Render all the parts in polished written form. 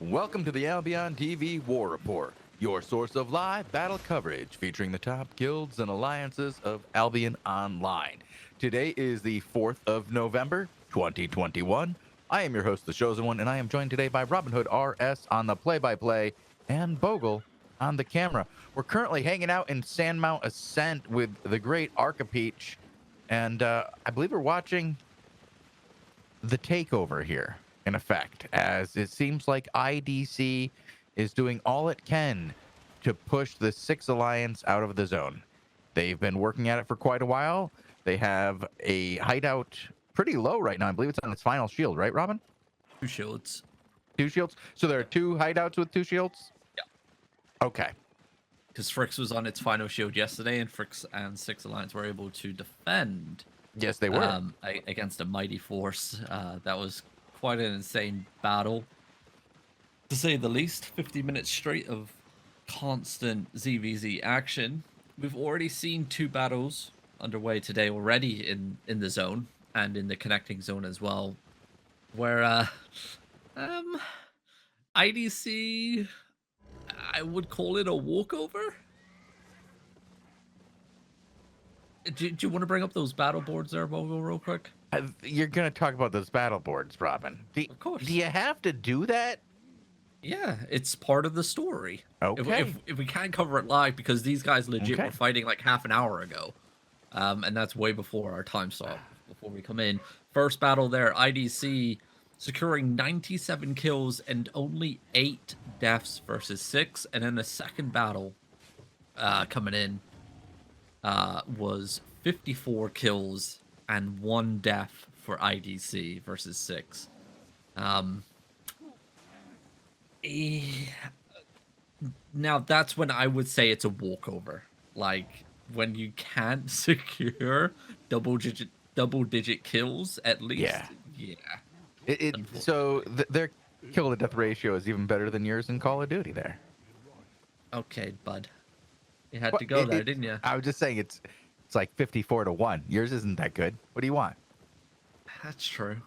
Welcome to the AlbionTV War Report, your source of live battle coverage featuring the top guilds and alliances of Albion Online. Today is the 4th of November, 2021. I am your host, the Shozen One, and I am joined today by Robinhoodrs on the play-by-play and Bogul on the camera. We're currently hanging out in Sandmount Ascent with the great Arcapeach, and I believe we're watching the takeover here, in effect, as it seems like IDC is doing all it can to push the 6 Alliance out of the zone. They've been working at it for quite a while. They have a hideout pretty low right now. I believe it's on its final shield, right, Robin? 2 shields. 2 shields? So there are 2 hideouts with 2 shields? Yeah. Okay. Because Frix was on its final shield yesterday, and Frix and 6 Alliance were able to defend. Yes, they were. Against a mighty force. That was quite an insane battle, to say the least. 50 minutes straight of constant ZVZ action. We've already seen 2 battles underway today already in the zone and in the connecting zone as well, where IDC, I would call it a walkover. Do you want to bring up those battle boards there, Bogul, real quick? You're going to talk about those battle boards, Robin. Of course. Do you have to do that? Yeah, it's part of the story. Okay. If we can't cover it live, because these guys legit were fighting like half an hour ago. And that's way before our time stop, before we come in. First battle there, IDC securing 97 kills and only 8 deaths versus 6. And then the second battle coming in was 54 kills and 1 death for IDC versus 6. Now that's when I would say it's a walkover. Like when you can't secure double digit kills at least. Yeah. So their kill to death ratio is even better than yours in Call of Duty there. Okay, bud. You had to go there, didn't you? I was just saying it's like 54-1. Yours isn't that good. What do you want? That's true.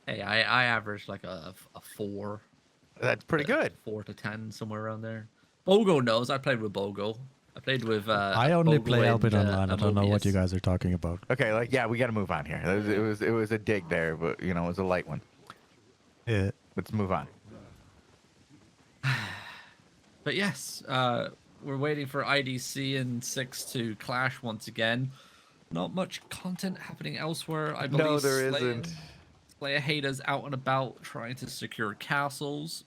Hey, I averaged like a 4. That's pretty good. 4 to 10, somewhere around there. Bogul knows. I played with Bogul. I played with. I only play Albion Online. I don't know what you guys are talking about. Okay, we got to move on here. It was a dig there, but it was a light one. Yeah. Let's move on. But yes, we're waiting for IDC and 6 to clash once again. Not much content happening elsewhere, I believe. No, there isn't. Slayer haters out and about trying to secure castles.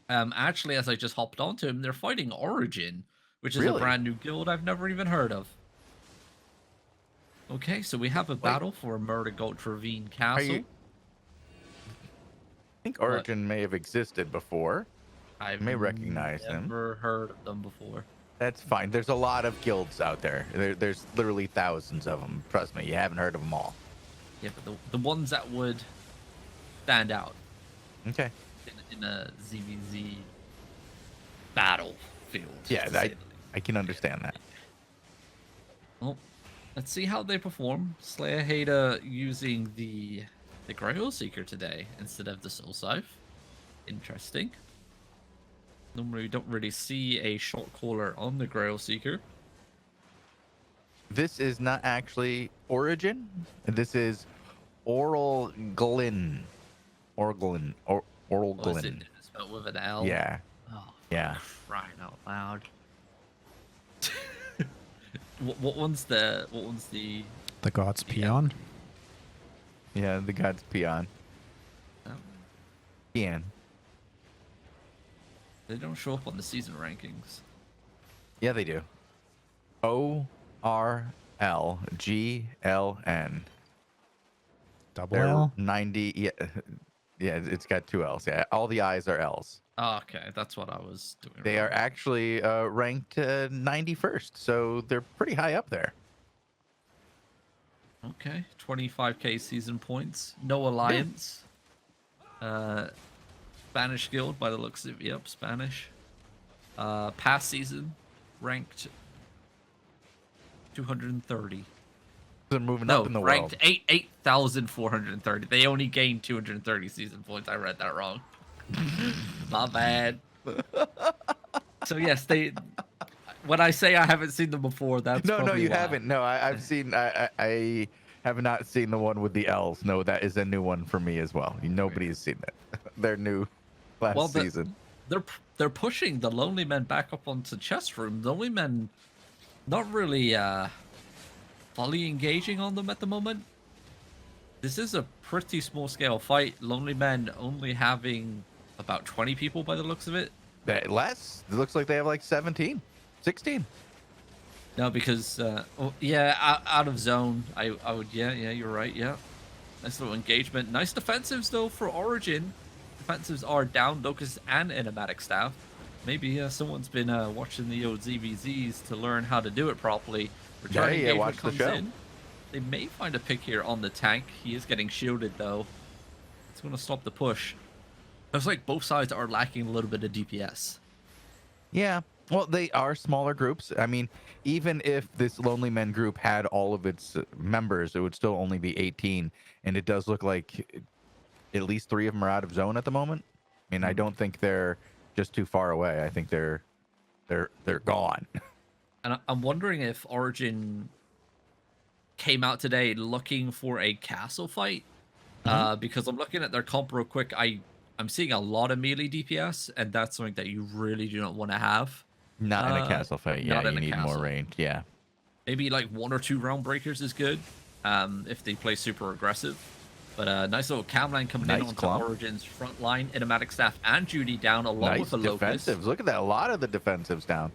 Actually, as I just hopped onto him, they're fighting Origin, which is a brand new guild I've never even heard of. Okay, so we have a battle for Murder Gulch Ravine Castle. I think Origin may have existed before. I may recognize them. Never heard of them before. That's fine. There's a lot of guilds out there. There's literally thousands of them. Trust me, you haven't heard of them all. Yeah, but the ones that would stand out. Okay. In a ZVZ battlefield. Yeah, I can understand that. Well, let's see how they perform. Slayer Hater using the Grail Seeker today instead of the Soul Scythe. Interesting. Normally, we don't really see a shot caller on the Grail Seeker. This is not actually Origin. This is Orglin. Orglin. Is it spelled with an L? Yeah. Oh, yeah. Crying out loud. What one's the? The God's Peon? Yeah, the God's Peon. Oh. Peon. They don't show up on the season rankings. Yeah, they do. ORLGLN. Double L? 90. Yeah, it's got 2 L's. Yeah, all the I's are L's. Oh, okay, that's what I was doing. They are actually ranked 91st, so they're pretty high up there. Okay, 25k season points. No alliance. Spanish guild by the looks of it. Yep, Spanish. Past season, ranked 230. They're moving up in the world. Ranked 8,430. They only gained 230 season points. I read that wrong. My bad. So yes, they. When I say I haven't seen them before, that's no, you why. haven't. No, I've seen. I have not seen the one with the L's. No, that is a new one for me as well. Nobody's seen that. They're new last season. They're pushing the Lonely Men back up onto chest room. The Lonely Men not really fully engaging on them at the moment. This is a pretty small scale fight. Lonely Men only having about 20 people by the looks of it. Less. It looks like they have like 17, 16. No, because out of zone. I would yeah, you're right. Yeah, nice little engagement. Nice defensives though for Origin. Defensives are down Locust and Enigmatic staff. Maybe someone's been watching the old ZVZs to learn how to do it properly. Return engagement watch comes the show. in. They may find a pick here on the tank. He is getting shielded though. It's going to stop the push. Looks like both sides are lacking a little bit of DPS. Yeah. Well, they are smaller groups. I mean, even if this Lonely Men group had all of its members, it would still only be 18. And it does look like at least 3 of them are out of zone at the moment. I mean, I don't think they're just too far away. I think they're gone. And I'm wondering if Origin came out today looking for a castle fight. Because I'm looking at their comp real quick. I'm seeing a lot of melee DPS, and that's something that you really do not want to have. Not in a castle fight. Yeah, you need more range. Yeah. Maybe like 1 or 2 round breakers is good if they play super aggressive. But nice little cam line coming in onto Origin's front line. Enigmatic staff and Judy down along with the Locust. Defensives. Look at that. A lot of the defensives down.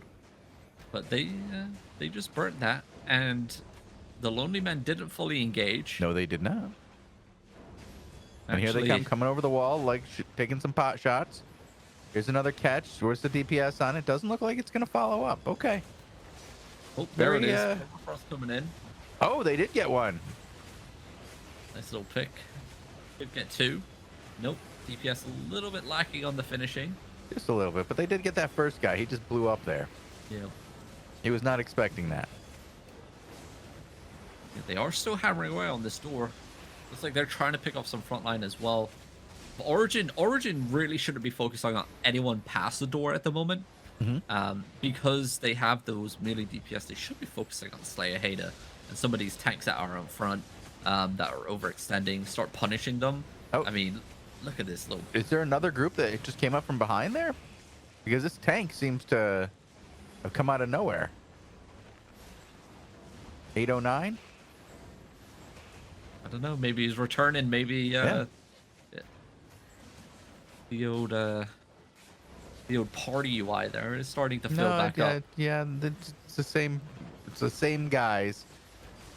But they just burnt that. And the Lonely Men didn't fully engage. No, they did not. And here they come, coming over the wall, like taking some pot shots. Here's another catch. Where's the DPS on it? Doesn't look like it's going to follow up. Okay. Oh, there it is. Frost coming in. Oh, they did get one. Nice little pick. Could get 2. Nope. DPS a little bit lacking on the finishing. Just a little bit, but they did get that first guy. He just blew up there. Yeah. He was not expecting that. Yeah, they are still hammering away on this door. Looks like they're trying to pick off some frontline as well. But Origin really shouldn't be focusing on anyone past the door at the moment. Because they have those melee DPS, they should be focusing on Slayer Hater and some of these tanks that are in front that are overextending, start punishing them. I mean, look at this little... Is there another group that just came up from behind there? Because this tank seems to have come out of nowhere. 809? I don't know. Maybe he's returning. Maybe the old party UI there is starting to fill back up. Yeah, it's the same. It's the same guys.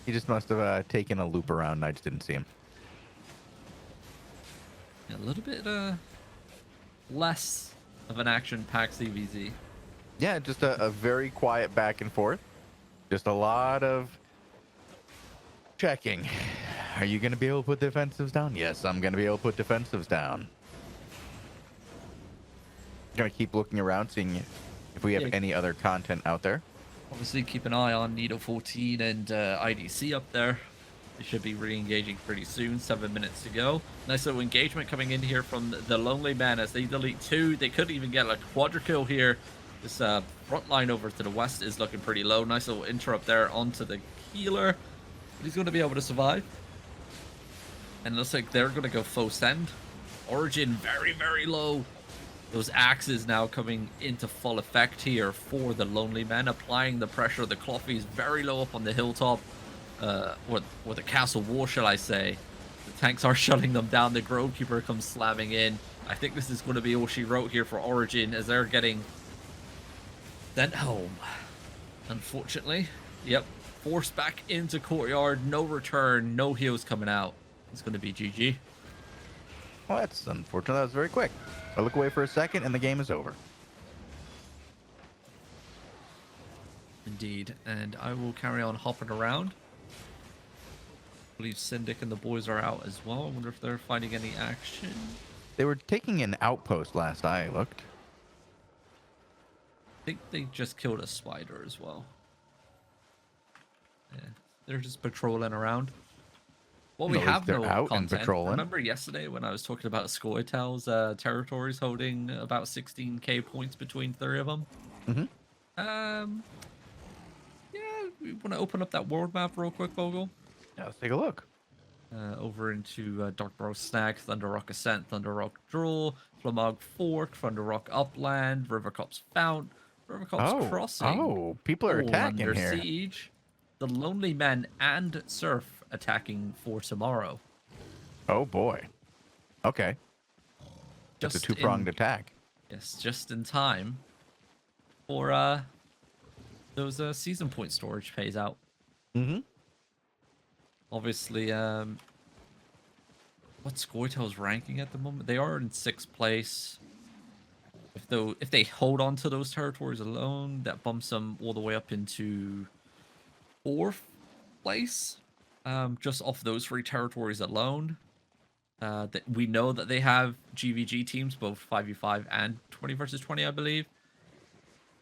He just must have taken a loop around, and I just didn't see him. Yeah, a little bit less of an action-packed CVZ. Yeah, just a very quiet back and forth. Just a lot of checking. Are you going to be able to put defensives down? Yes, I'm going to be able to put defensives down. Going to keep looking around, seeing if we have any other content out there. Obviously, keep an eye on Needle 14 and IDC up there. They should be re-engaging pretty soon. 7 minutes to go. Nice little engagement coming in here from the Lonely Man as they delete 2. They could even get like a quadra kill here. This front line over to the west is looking pretty low. Nice little interrupt there onto the healer. But he's going to be able to survive. And it looks like they're going to go faux send. Origin very, very low. Those axes now coming into full effect here for the Lonely Men, applying the pressure. The Cloffy is very low up on the hilltop, or the castle wall, shall I say. The tanks are shutting them down. The Grovekeeper comes slamming in. I think this is going to be all she wrote here for Origin as they're getting sent home. Unfortunately, yep, forced back into courtyard. No return, no heals coming out. It's going to be GG. Well, that's unfortunate. That was very quick. I look away for a second, and the game is over. Indeed, and I will carry on hopping around. I believe Syndic and the boys are out as well. I wonder if they're finding any action. They were taking an outpost last I looked. I think they just killed a spider as well. Yeah, they're just patrolling around. Well, we At least have they're no out and content. patrolling. Remember yesterday when I was talking about Scoia'tael's territories holding about 16k points between 3 of them? Mm-hmm. Yeah, we want to open up that world map real quick, Bogul. Yeah, let's take a look. Over into Darkborough Snack, Thunder Rock Ascent, Thunder Rock Draw, Flamog Fork, Thunder Rock Upland, River Copse Fount, River Copse Crossing. Oh, people are all attacking under here. siege. The Lonely Men and Surf attacking for tomorrow. Oh boy. Okay. Just a two-pronged attack. Yes, just in time for those season point storage pays out. Mm-hmm. Obviously, what's Scoia'tael's ranking at the moment? They are in 6th place. If they hold on to those territories alone, that bumps them all the way up into 4th place. Just off those 3 territories alone. That we know that they have GVG teams, both 5v5 and 20 versus 20, I believe.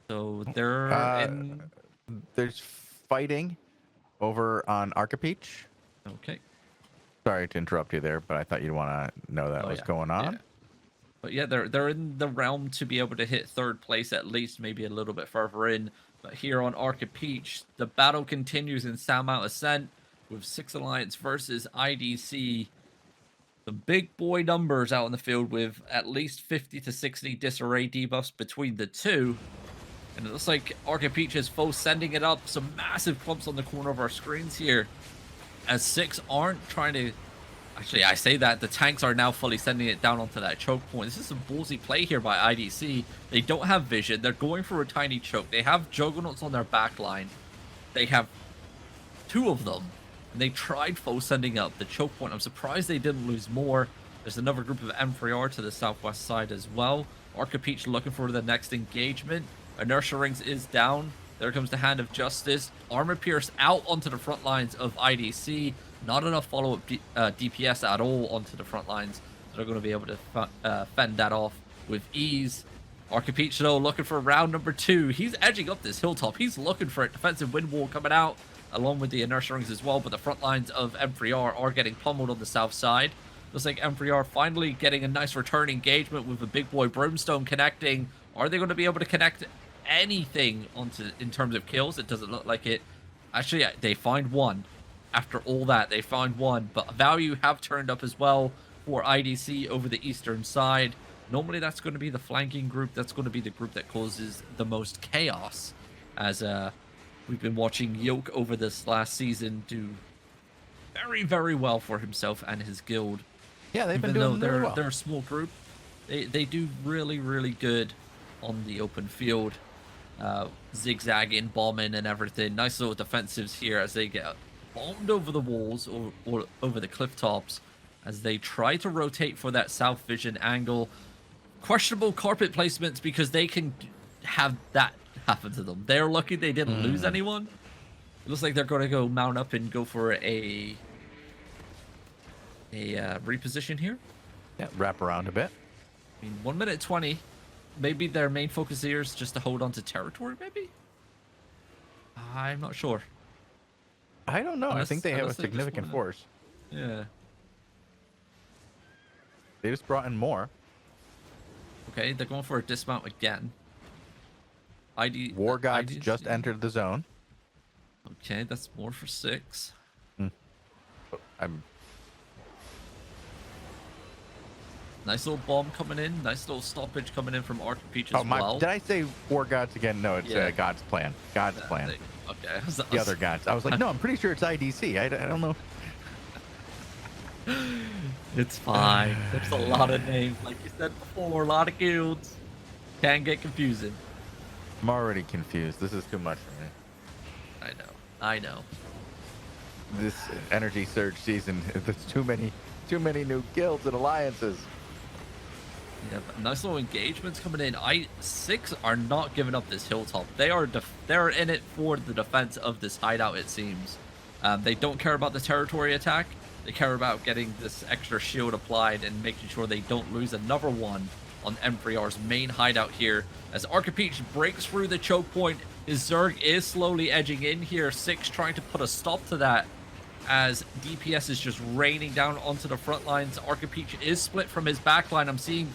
So they're in. There's fighting over on Arcapeach. Okay. Sorry to interrupt you there, but I thought you'd want to know that was going on. Yeah. But yeah, they're in the realm to be able to hit 3rd place at least, maybe a little bit further in. But here on Arcapeach, the battle continues in Soundmount Ascent with 6 Alliance versus IDC. The big boy numbers out in the field with at least 50 to 60 disarray debuffs between the two. And it looks like Arcapeach is full sending it up. Some massive clumps on the corner of our screens here. As 6 aren't trying to... Actually, I say that. The tanks are now fully sending it down onto that choke point. This is some ballsy play here by IDC. They don't have vision. They're going for a tiny choke. They have Juggernauts on their back line. They have 2 of them. And they tried full sending up the choke point. I'm surprised they didn't lose more. There's another group of M3R to the southwest side as well. Arcapeach looking for the next engagement. Inertia Rings is down. There comes the Hand of Justice. Armor Pierce out onto the front lines of IDC. Not enough follow-up DPS at all onto the front lines. So they're going to be able to fend that off with ease. Arcapeach, though, looking for round number 2. He's edging up this hilltop. He's looking for it. Defensive wind wall coming out, along with the Inertia Rings as well. But the front lines of M3R are getting pummeled on the south side. Looks like M3R finally getting a nice return engagement with the big boy Brimstone connecting. Are they going to be able to connect anything onto in terms of kills? It doesn't look like it. Actually, they find one. After all that, they find one, but value have turned up as well for IDC over the eastern side. Normally that's going to be the flanking group. That's going to be the group that causes the most chaos, as we've been watching Yoke over this last season do very, very well for himself and his guild. Yeah, they've been doing very well. They're a small group. They do really, really good on the open field. Zigzagging, bombing, and everything. Nice little defensives here as they get bombed over the walls or over the cliff tops as they try to rotate for that south vision angle. Questionable carpet placements because they can have that happen to them. They're lucky they didn't lose anyone. It looks like they're going to go mount up and go for a reposition here. Yeah, wrap around a bit. I mean, 1 minute 20. Maybe their main focus here is just to hold on to territory, maybe? I'm not sure. I don't know. I think they have a significant force. Yeah. They just brought in more. Okay, they're going for a dismount again. War Gods just entered the zone. Okay, that's more for 6. Nice little bomb coming in. Nice little stoppage coming in from Arcapeach as well. Did I say War Gods again? No, it's God's Plan. God's Plan. Okay. The other gods. I was like, no, I'm pretty sure it's IDC. I don't know. It's fine. There's a lot of names. Like you said before, a lot of guilds. Can get confusing. I'm already confused. This is too much for me. I know. This energy surge season, there's too many new guilds and alliances. Yeah, nice little engagements coming in. I6 are not giving up this hilltop. They're in it for the defense of this hideout, it seems. They don't care about the territory attack. They care about getting this extra shield applied and making sure they don't lose another one on M3R's main hideout here. As Arcapeach breaks through the choke point, his Zerg is slowly edging in here. 6 trying to put a stop to that. as DPS is just raining down onto the front lines. Arcapeach is split from his backline. I'm seeing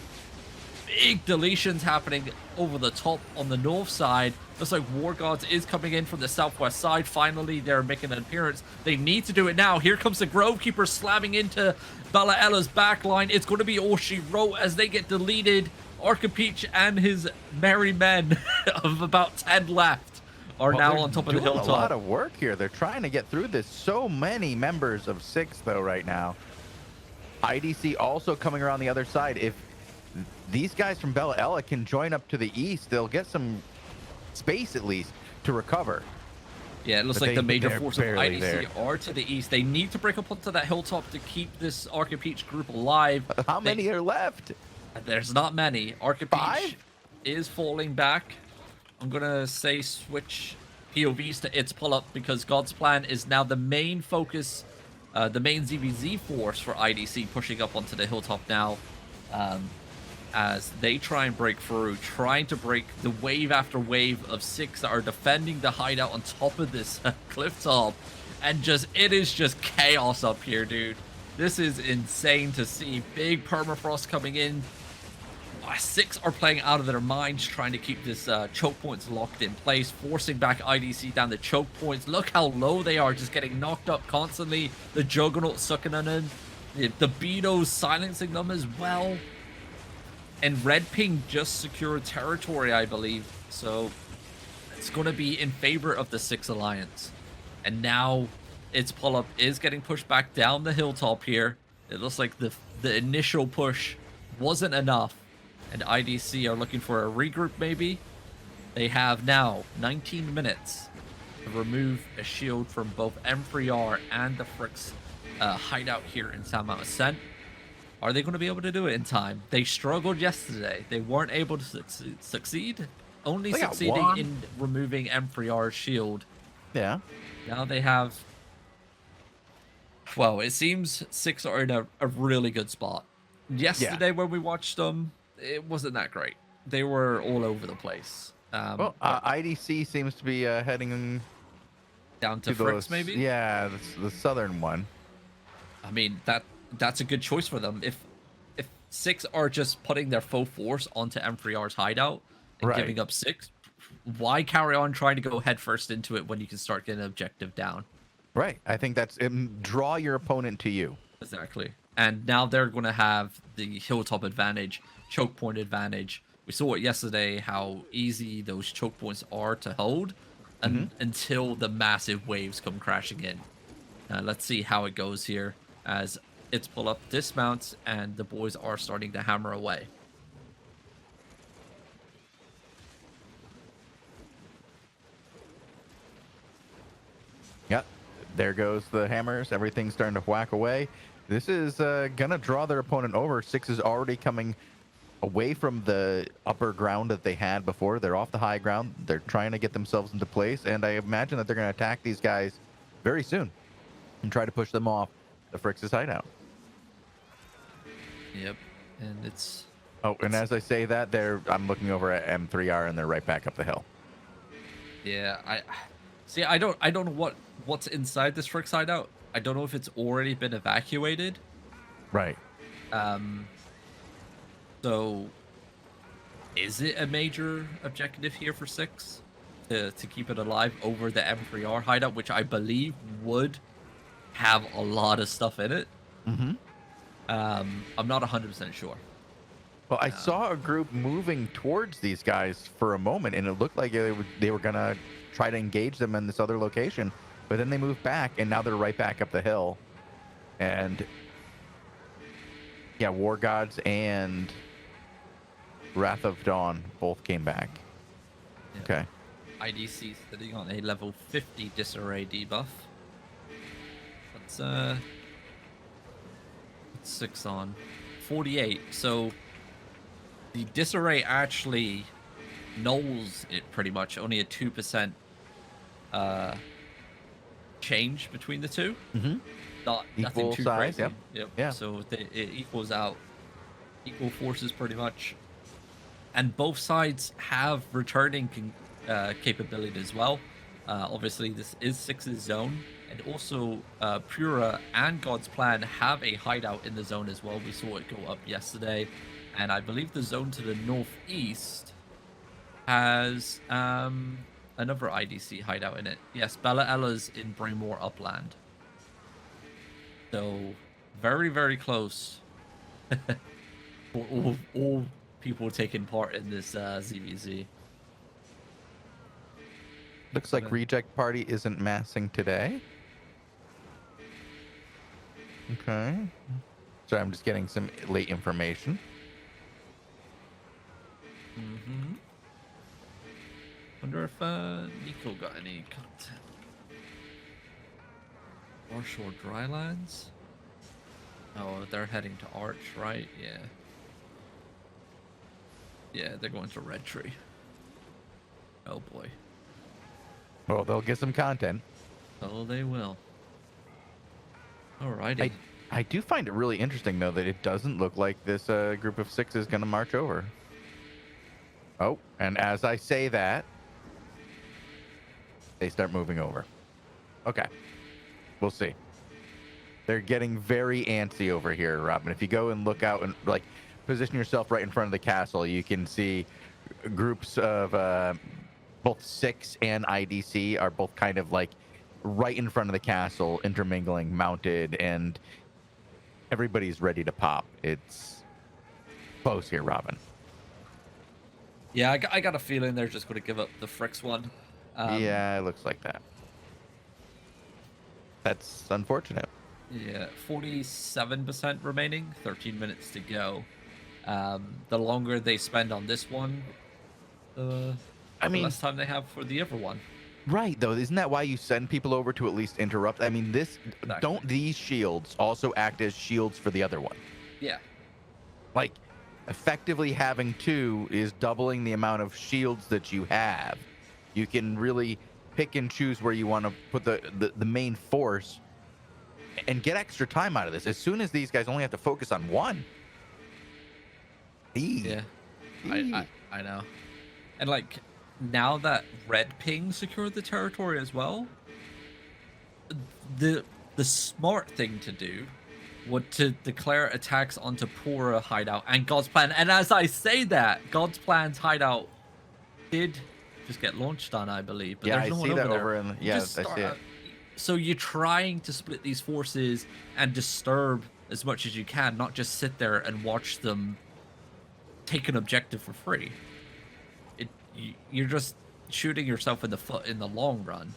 big deletions happening over the top on the north side. Looks like War Gods is coming in from the southwest side. Finally, they're making an appearance. They need to do it now. Here comes the Grovekeeper slamming into Balaella's backline. It's going to be all she wrote as they get deleted. Arcapeach and his merry men of about 10 left are now on top of the hilltop. A lot of work here. They're trying to get through this. So many members of 6 though right now. IDC also coming around the other side. If these guys from Balaella can join up to the east, they'll get some space at least to recover. Yeah, it looks like the major force of IDC are to the east. They need to break up onto that hilltop to keep this Arcapeach group alive. How many are left? There's not many. Arcapeach is falling back. I'm going to say switch POVs to its pull-up because God's Plan is now the main focus, the main ZVZ force for IDC pushing up onto the hilltop now. As they try and break through, trying to break the wave after wave of 6 that are defending the hideout on top of this cliff top. And it is just chaos up here, dude. This is insane to see. Big permafrost coming in. 6 are playing out of their minds, trying to keep this choke points locked in place, forcing back IDC down the choke points. Look how low they are, just getting knocked up constantly. The Juggernaut sucking on in. The Beato's silencing them as well. And Red Ping just secured territory, I believe. So it's going to be in favor of the 6 Alliance. And now its pull-up is getting pushed back down the hilltop here. It looks like the initial push wasn't enough. And IDC are looking for a regroup, maybe. They have now 19 minutes to remove a shield from both M3R and the Frick's hideout here in Sound Mountain Ascent. Are they going to be able to do it in time? They struggled yesterday. They weren't able to succeed. Only succeeding in removing M3R's shield. Yeah. Now they have... Well, it seems 6 are in a really good spot. Yesterday when we watched them, it wasn't that great. They were all over the place. IDC seems to be heading... Down to Fricks, maybe? Yeah, the southern one. I mean, that's a good choice for them. If 6 are just putting their full force onto M3R's hideout and giving up 6, why carry on trying to go headfirst into it when you can start getting an objective down? Right. I think that's draw your opponent to you. Exactly. And now they're going to have the hilltop advantage, choke point advantage. We saw it yesterday how easy those choke points are to hold until the massive waves come crashing in. Let's see how it goes here as its pull-up dismounts and the boys are starting to hammer away. Yep, there goes the hammers. Everything's starting to whack away. This is gonna draw their opponent over. 6 is already coming away from the upper ground that they had before. They're off the high ground. They're trying to get themselves into place, and I imagine that they're gonna attack these guys very soon and try to push them off the Fricks' hideout. Yep, and it's... Oh, and as I say that, I'm looking over at M3R, and they're right back up the hill. Yeah, I don't know what's inside this Fricks hideout. I don't know if it's already been evacuated. Right. So, is it a major objective here for 6 to keep it alive over the M3R hideout, which I believe would have a lot of stuff in it? I'm not 100% sure. Well, I saw a group moving towards these guys for a moment, and it looked like they were gonna try to engage them in this other location, but then they moved back, and now they're right back up the hill. And yeah, War Gods and Wrath of Dawn both came back. Yeah. Okay. IDC sitting on a level 50 disarray debuff. That's 6 on 48. So the disarray actually nulls it pretty much. Only a 2% change between the two. Not nothing Equal too size. crazy. Yep. Yeah. So it equals out. Equal forces pretty much. And both sides have returning capability as well. Obviously, this is 6's zone, And also, Pura and God's Plan have a hideout in the zone as well. We saw it go up yesterday. And I believe the zone to the northeast has another IDC hideout in it. Yes, Bella Ella's in Braymore Upland. So, very, very close for all people taking part in this ZVZ. Looks like Reject Party isn't massing today. Okay. So I'm just getting some late information. Mm-hmm. Wonder if Nico got any content. Marshall Drylands? Oh, they're heading to Arch, right? Yeah. Yeah, they're going to Red Tree. Oh boy. Well, they'll get some content. Oh, they will. Alrighty. I do find it really interesting, though, that it doesn't look like this group of 6 is going to march over. Oh, and as I say that, they start moving over. Okay. We'll see. They're getting very antsy over here, Robin. If you go and look out and, like, position yourself right in front of the castle, you can see groups of both 6 and IDC are both kind of, like, right in front of the castle, intermingling, mounted, and everybody's ready to pop. It's close here, Robin. Yeah, I got a feeling they're just going to give up the Fricks one. Yeah, it looks like that. That's unfortunate. Yeah, 47% remaining, 13 minutes to go. The longer they spend on this one, the less time they have for the other one. Right, though. Isn't that why you send people over to at least interrupt? I mean, Exactly. Don't these shields also act as shields for the other one? Yeah. Like, effectively having 2 is doubling the amount of shields that you have. You can really pick and choose where you want to put the main force and get extra time out of this. As soon as these guys only have to focus on 1. Yeah. I know. And, like, now that Red Ping secured the territory as well, the smart thing to do would to declare attacks onto Pura hideout and God's Plan. And as I say that, God's Plan's hideout did just get launched on, I believe. But Yeah, there's no I one see that there. over in. Yeah, I see it. So you're trying to split these forces and disturb as much as you can, not just sit there and watch them take an objective for free. You're just shooting yourself in the foot in the long run.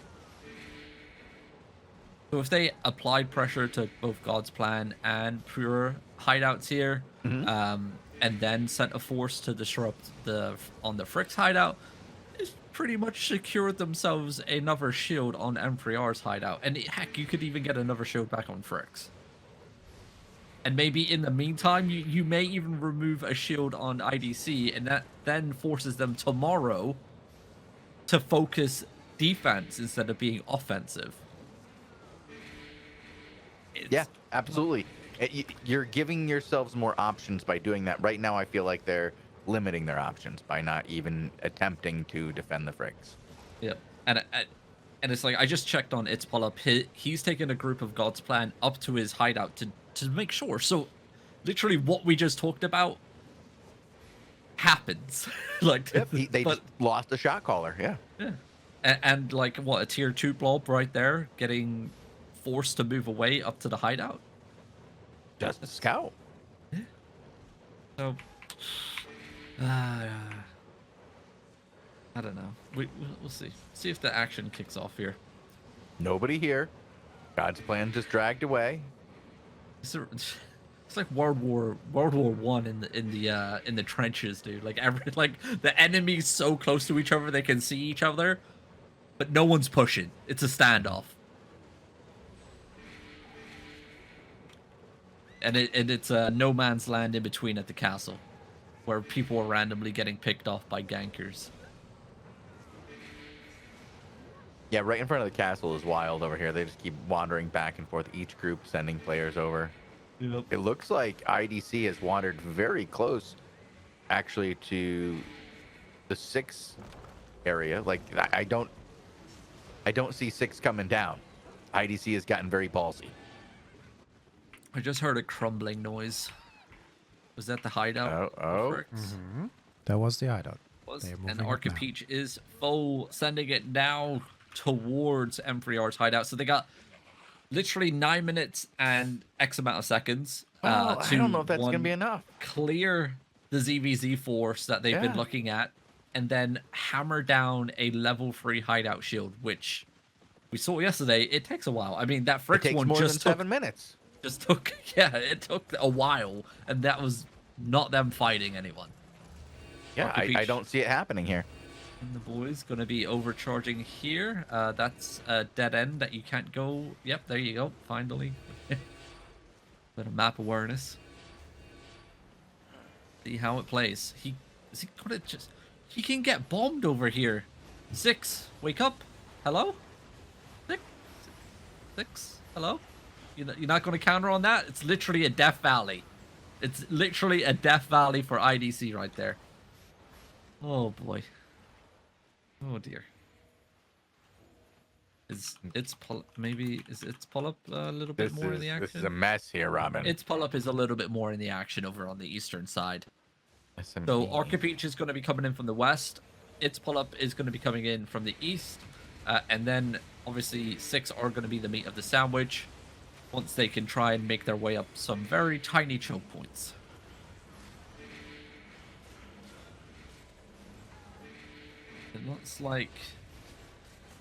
So if they applied pressure to both God's Plan and Pure hideouts here, and then sent a force to disrupt on the Fricks hideout, it's pretty much secured themselves another shield on M3R's hideout. And heck, you could even get another shield back on Fricks. And maybe in the meantime, you may even remove a shield on IDC, and that then forces them tomorrow to focus defense instead of being offensive. Yeah, absolutely. You're giving yourselves more options by doing that. Right now, I feel like they're limiting their options by not even attempting to defend the Fricks. Yep. And it's like, I just checked on its pull-up. He's taken a group of God's Plan up to his hideout to make sure. So, literally, what we just talked about happens. Like, yep, they just lost a shot caller. Yeah. Yeah. And like, what, a tier 2 blob right there, getting forced to move away up to the hideout? Just a scout. Yeah. So, I don't know. We'll see. See if the action kicks off here. Nobody here. God's Plan just dragged away. It's like World War One in the trenches, dude. Like the enemy's so close to each other they can see each other, but no one's pushing. It's a standoff. And it's a no man's land in between at the castle, where people are randomly getting picked off by gankers. Yeah, right in front of the castle is wild over here. They just keep wandering back and forth, each group sending players over. Yep. It looks like IDC has wandered very close, actually, to the 6 area. Like, I don't see 6 coming down. IDC has gotten very ballsy. I just heard a crumbling noise. Was that the hideout? Oh. That was the hideout. And Arcapeach is full, sending it now towards M3R's hideout. So they got literally 9 minutes and X amount of seconds. I don't know if that's going to be enough. Clear the ZVZ force that they've been looking at, and then hammer down a level 3 hideout shield, which we saw yesterday. It takes a while. I mean, that Fritz one just took 7 minutes. It took a while, and that was not them fighting anyone. Yeah, I don't see it happening here. And the boys going to be overcharging here. That's a dead end that you can't go. Yep, there you go. Finally. Bit of map awareness. See how it plays. He can get bombed over here. 6, wake up. Hello? 6, hello? You're not going to counter on that? It's literally a death valley. It's literally a death valley for IDC right there. Oh boy. Oh dear. Is its pull up a little bit more in the action? This is a mess here, Robin. Its pull up is a little bit more in the action over on the eastern side. SMB. So Arcapeach is going to be coming in from the west. Its pull up is going to be coming in from the east, and then obviously 6 are going to be the meat of the sandwich. Once they can try and make their way up some very tiny choke points. It looks like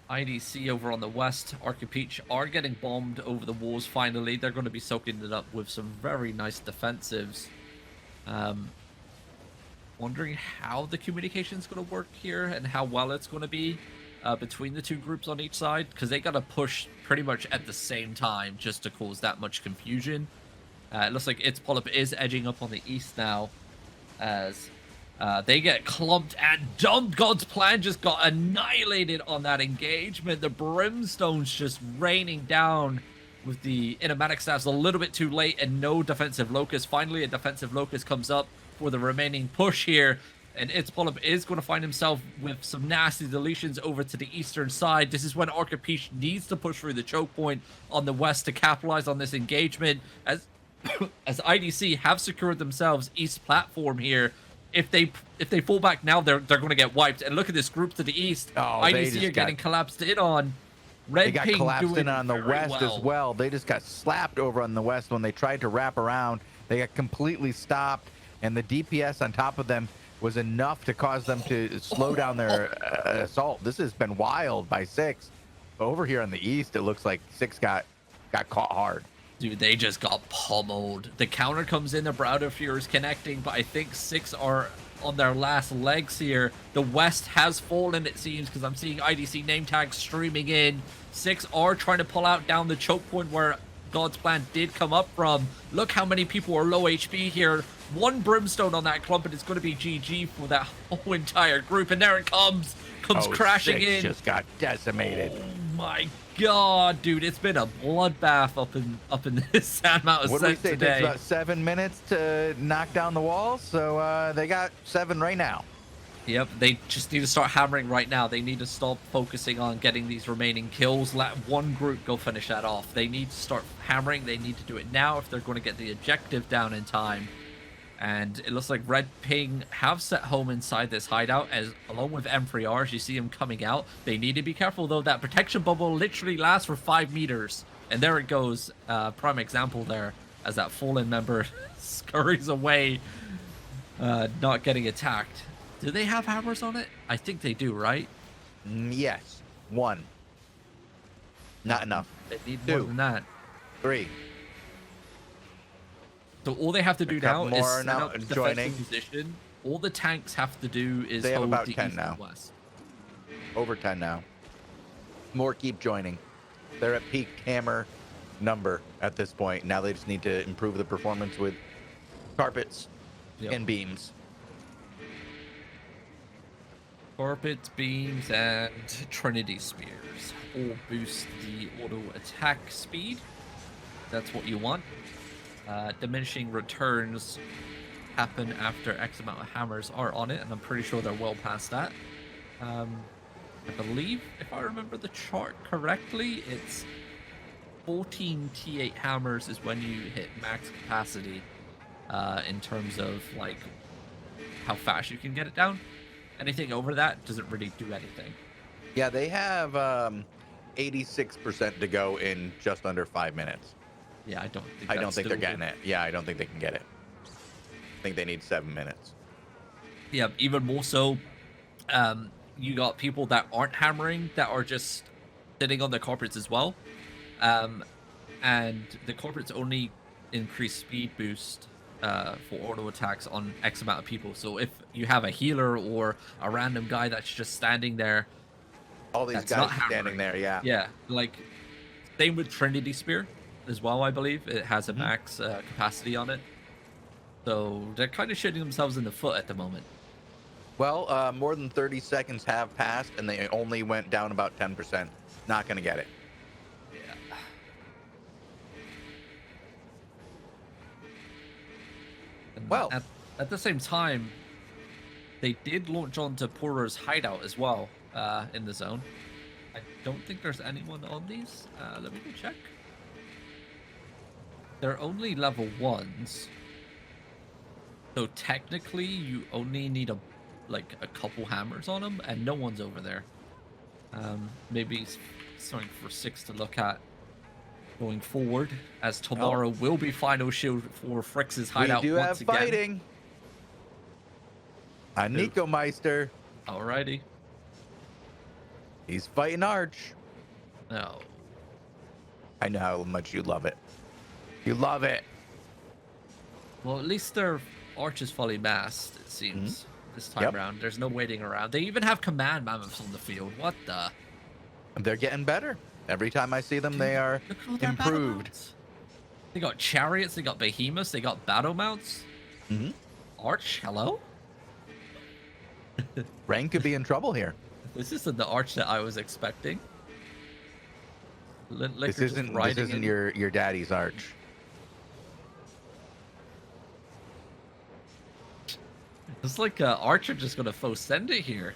IDC over on the west, Arcapeach, are getting bombed over the walls finally. They're going to be soaking it up with some very nice defensives. Wondering how the communication is going to work here and how well it's going to be between the two groups on each side, because they got to push pretty much at the same time just to cause that much confusion. It looks like its pull-up is edging up on the east now as they get clumped and dumped. God's plan just got annihilated on that engagement. The brimstone's just raining down with the Innomatic staffs a little bit too late and no defensive locus. Finally, a defensive locus comes up for the remaining push here, and its pull-up is going to find himself with some nasty deletions over to the eastern side. This is when Arcapeach needs to push through the choke point on the west to capitalize on this engagement, as IDC have secured themselves east platform here. If they fall back now, they're going to get wiped. And look at this group to the east. IDC are getting collapsed in on. They got collapsed in on the west as well. They just got slapped over on the west when they tried to wrap around. They got completely stopped, and the DPS on top of them was enough to cause them to slow down their assault. This has been wild by 6. Over here on the east, it looks like 6 got caught hard. Dude, they just got pummeled. The counter comes in, the Browder Fury is connecting, but I think 6 are on their last legs here. The west has fallen, it seems, because I'm seeing IDC name tags streaming in. 6 are trying to pull out down the choke point where God's plan did come up from. Look how many people are low HP here. 1 brimstone on that clump, and it's going to be GG for that whole entire group. And there it comes crashing 6 in. Just got decimated. Oh my god, dude! It's been a bloodbath up in this Sand Mountain What do we say? today. It takes about 7 minutes to knock down the walls, so they got 7 right now. Yep, they just need to start hammering right now. They need to stop focusing on getting these remaining kills. Let one group go finish that off. They need to start hammering. They need to do it now if they're going to get the objective down in time. And it looks like Red Ping have set home inside this hideout, as along with M3Rs, you see them coming out. They need to be careful, though. That protection bubble literally lasts for 5 meters. And there it goes. Prime example there, as that fallen member scurries away, not getting attacked. Do they have hammers on it? I think they do, right? Yes. 1. Not enough. They need 2. more than that. 3. So all they have to do now is set now up the joining. defensive position. All the tanks have to do is They have hold about the 10 east now. and west. Over 10 now. More keep joining. They're at peak hammer number at this point. Now they just need to improve the performance with carpets and beams. Carpets, beams, and Trinity Spears all boost the auto attack speed. That's what you want. Diminishing returns happen after X amount of hammers are on it, and I'm pretty sure they're well past that. I believe, if I remember the chart correctly, it's 14 T8 hammers is when you hit max capacity in terms of like how fast you can get it down. Anything over that doesn't really do anything. Yeah, they have 86% to go in just under 5 minutes. Yeah, I don't think they're getting it. Yeah, I don't think they can get it. I think they need 7 minutes. Yeah, even more so, you got people that aren't hammering that are just sitting on the corporates as well. And the corporates only increase speed boost for auto attacks on X amount of people. So if you have a healer or a random guy that's just standing there, all these guys standing there, yeah, like same with Trinity Spear as well. I believe it has a max capacity on it, so they're kind of shooting themselves in the foot at the moment. Well, more than 30 seconds have passed, and they only went down about 10%. Not going to get it. Yeah. And well, at the same time, they did launch onto Porter's hideout as well in the zone. I don't think there's anyone on these. Let me go check. They're only level 1s. So technically, you only need a couple hammers on them, and no one's over there. Maybe something for 6 to look at going forward, as tomorrow will be final shield for Frix's hideout. We do once have again. fighting. Nico Meister. Alrighty. He's fighting Arch. No. I know how much you love it. You love it. Well, at least their Arch is fully masked, it seems, this time around. There's no waiting around. They even have command mammoths on the field. What the? They're getting better. Every time I see them, they are improved. They got chariots, they got behemoths, they got battle mounts. Arch, hello? Rain could be in trouble here. This isn't the Arch that I was expecting. This isn't your daddy's Arch. It's like Arch are just gonna faux send it here.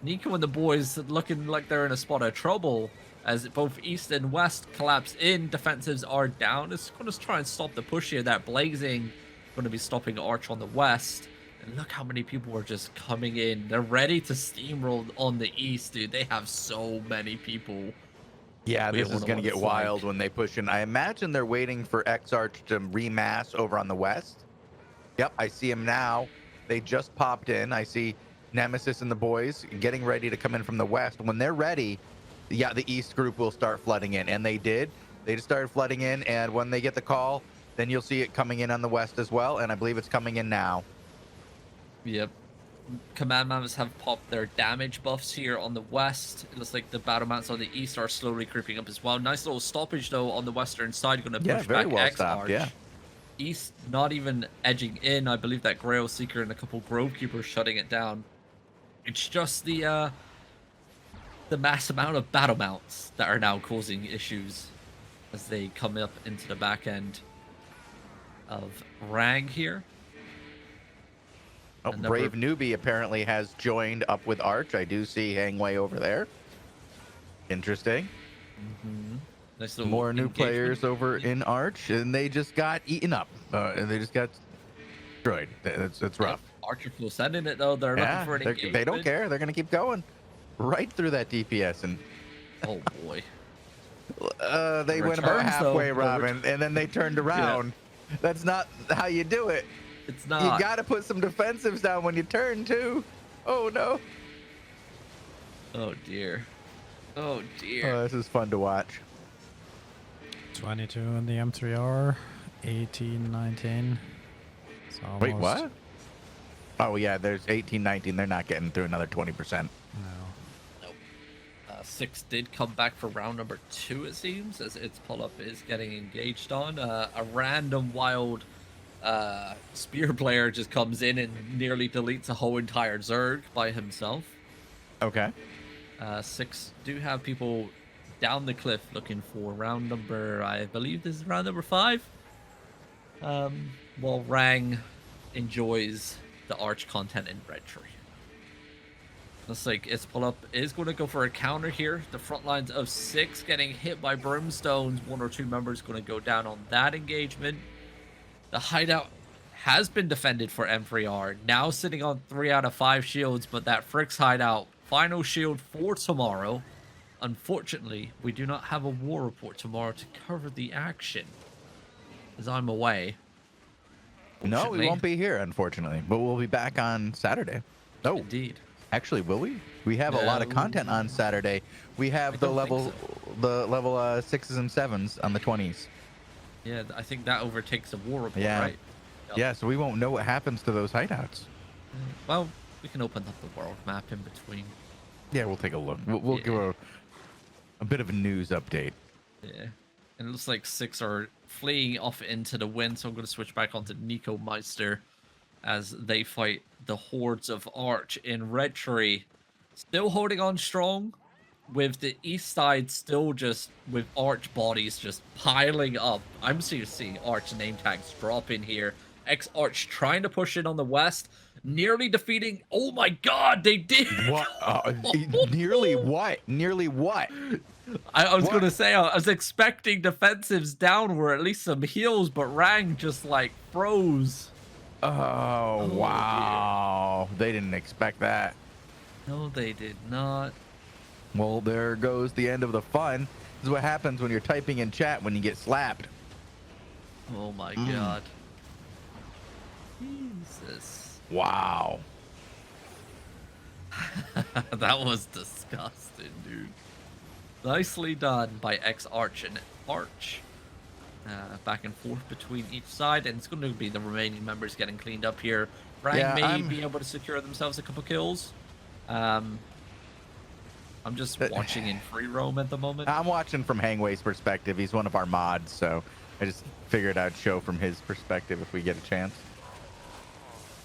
Nico and the boys looking like they're in a spot of trouble as both east and west collapse in. Defensives are down. It's going to try and stop the push here. That blazing going to be stopping Arch on the west. And look how many people are just coming in. They're ready to steamroll on the east, dude. They have so many people. Yeah, this is going to get wild when they push in. I imagine they're waiting for X-Arch to remass over on the west. Yep, I see him now. They just popped in. I see Nemesis and the boys getting ready to come in from the west. When they're ready, yeah, the east group will start flooding in. And they did. They just started flooding in. And when they get the call, then you'll see it coming in on the west as well. And I believe it's coming in now. Yep. Command mammoths have popped their damage buffs here on the west. It looks like the battle mounts on the east are slowly creeping up as well. Nice little stoppage though on the western side. Going to push back X-Arch. Yeah. East not even edging in. I believe that Grail Seeker and a couple Grove Keepers shutting it down. It's just the mass amount of battle mounts that are now causing issues as they come up into the back end of Rang here. Oh, Brave Newbie apparently has joined up with Arch. I do see Hangway over there. Interesting. Nice more new players over in Arch, and they just got eaten up. They just got destroyed. It's rough. Archer will sending it though. They're looking for an engagement. They don't care. They're gonna keep going right through that DPS, and oh boy, they went about halfway, Robin, and then they turned around. Yeah. That's not how you do it. It's not. You got to put some defensives down when you turn too. Oh no. Oh dear. Oh dear. This is fun to watch. 22 in the M3R, 18, 19. Wait, what? Oh yeah, there's 18, 19. They're not getting through another 20%. No. Nope. 6 did come back for round number 2, it seems, as its pull-up is getting engaged on. A random wild spear player just comes in and nearly deletes a whole entire Zerg by himself. Okay. 6 do have people down the cliff looking for round number, I believe this is round number 5. While Rang enjoys the Arch content in Red Tree. Looks like it's pull up is going to go for a counter here. The front lines of 6 getting hit by brimstones. 1 or 2 members going to go down on that engagement. The hideout has been defended for M3R. Now sitting on 3 out of 5 shields, but that Frick's hideout, final shield for tomorrow. Unfortunately, we do not have a war report tomorrow to cover the action, as I'm away. No, we won't be here, unfortunately, but we'll be back on Saturday. Oh, indeed. Actually, will we? We have a lot of content on Saturday. We have the level 6s and 7s on the 20s. Yeah, I think that overtakes the war report, Yeah. right? Yep. Yeah, so we won't know what happens to those hideouts. Well, we can open up the world map in between. Yeah, we'll take a look. We'll give a bit of a news update. Yeah. And it looks like 6 are fleeing off into the wind, so I'm going to switch back onto Nico Meister as they fight the hordes of Arch in Red Tree. Still holding on strong, with the east side still just with Arch bodies just piling up. I'm seeing Arch name tags drop in here. X-Arch trying to push in on the west, nearly defeating... Oh my god, they did! What? Nearly what? Nearly what? I was going to say, I was expecting defensives down or at least some heals, but Rang just like froze. Oh, wow. Dear. They didn't expect that. No, they did not. Well, there goes the end of the fun. This is what happens when you're typing in chat when you get slapped. Oh my god. Jesus. Wow. That was disgusting, dude. Nicely done by X-Arch and Arch. Back and forth between each side, and it's going to be the remaining members getting cleaned up here. Rang may be able to secure themselves a couple kills. I'm just watching in free roam at the moment. I'm watching from Hangway's perspective. He's one of our mods, so I just figured I'd show from his perspective if we get a chance.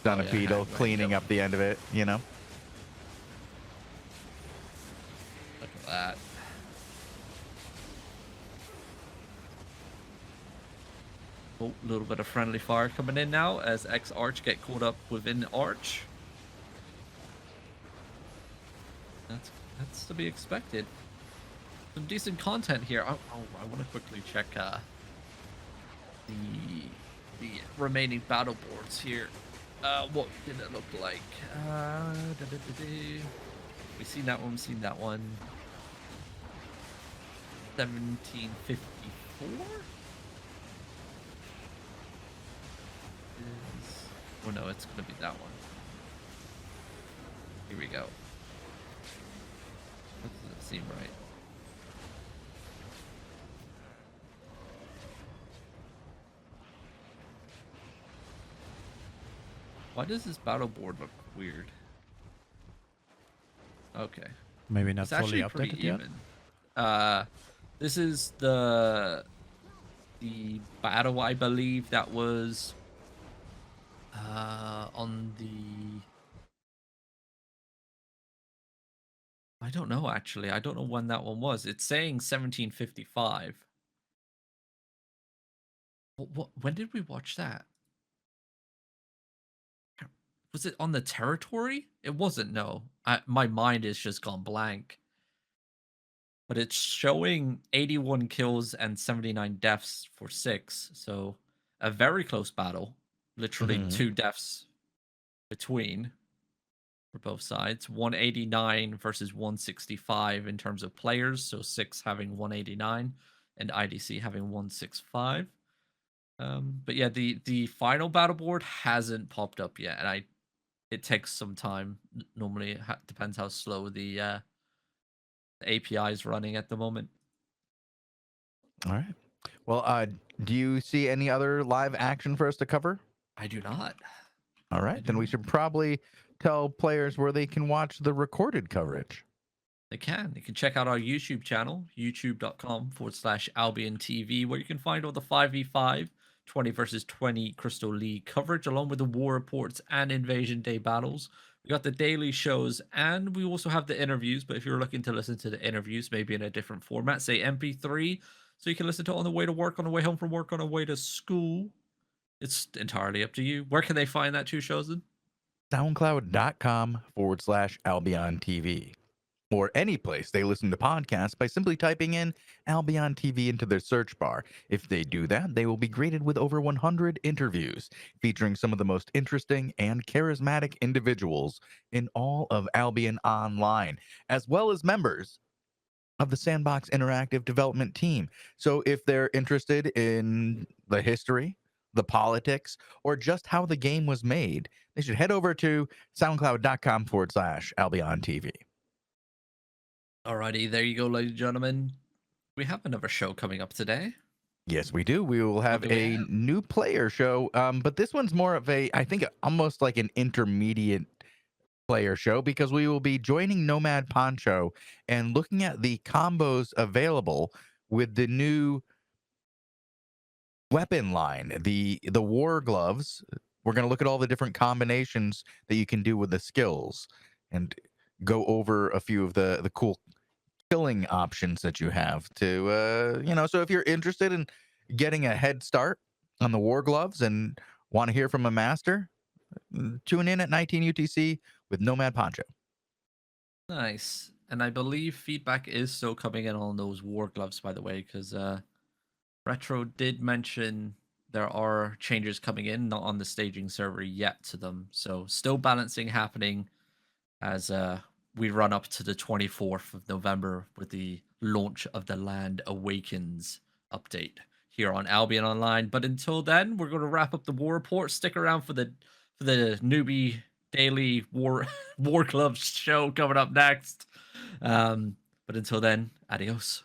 Done a beetle cleaning up the end of it, you know? Look at that. Oh, a little bit of friendly fire coming in now as X-Arch get caught up within Arch. That's to be expected. Some decent content here. I want to quickly check the remaining battle boards here. What did it look like? We seen that one. 1754. Oh no, it's gonna be that one. Here we go. That doesn't seem right. Why does this battle board look weird? Okay. Maybe not it's fully actually updated pretty yet. Even. This is the battle, I believe, that was on the... I don't know, actually. I don't know when that one was. It's saying 1755. When did we watch that? Was it on the territory? It wasn't, no. My mind is just gone blank. But it's showing 81 kills and 79 deaths for 6. So a very close battle. Literally 2 deaths between for both sides. 189 versus 165 in terms of players. So 6 having 189 and IDC having 165. But yeah, the final battle board hasn't popped up yet. And it takes some time. Normally, it depends how slow the API is running at the moment. All right. Well, do you see any other live action for us to cover? I do not. All right. Then we should probably tell players where they can watch the recorded coverage. They can. You can check out our YouTube channel, youtube.com/AlbionTV, where you can find all the 5v5, 20 versus 20 Crystal League coverage, along with the war reports and Invasion Day battles. We got the daily shows, and we also have the interviews. But if you're looking to listen to the interviews, maybe in a different format, say MP3, so you can listen to it on the way to work, on the way home from work, on the way to school. It's entirely up to you. Where can they find that too, Shozen? soundcloud.com/AlbionTV. Or any place they listen to podcasts by simply typing in Albion TV into their search bar. If they do that, they will be greeted with over 100 interviews featuring some of the most interesting and charismatic individuals in all of Albion Online, as well as members of the Sandbox Interactive Development Team. So if they're interested in the history, the politics, or just how the game was made, they should head over to soundcloud.com/AlbionTV. Alrighty, there you go, ladies and gentlemen. We have another show coming up today. Yes, we do. We will have a new player show, but this one's more of a, I think, almost like an intermediate player show because we will be joining Nomad Poncho and looking at the combos available with the new weapon line, the war gloves. We're going to look at all the different combinations that you can do with the skills and go over a few of the cool killing options that you have to so if you're interested in getting a head start on the war gloves and want to hear from a master, tune in at 19 UTC with Nomad Poncho. Nice. And I believe feedback is still coming in on those war gloves, by the way, because Retro did mention there are changes coming in, not on the staging server yet to them. So still balancing happening as we run up to the 24th of November with the launch of the Land Awakens update here on Albion Online. But until then, we're going to wrap up the war report. Stick around for the newbie daily war club show coming up next. But until then, adios.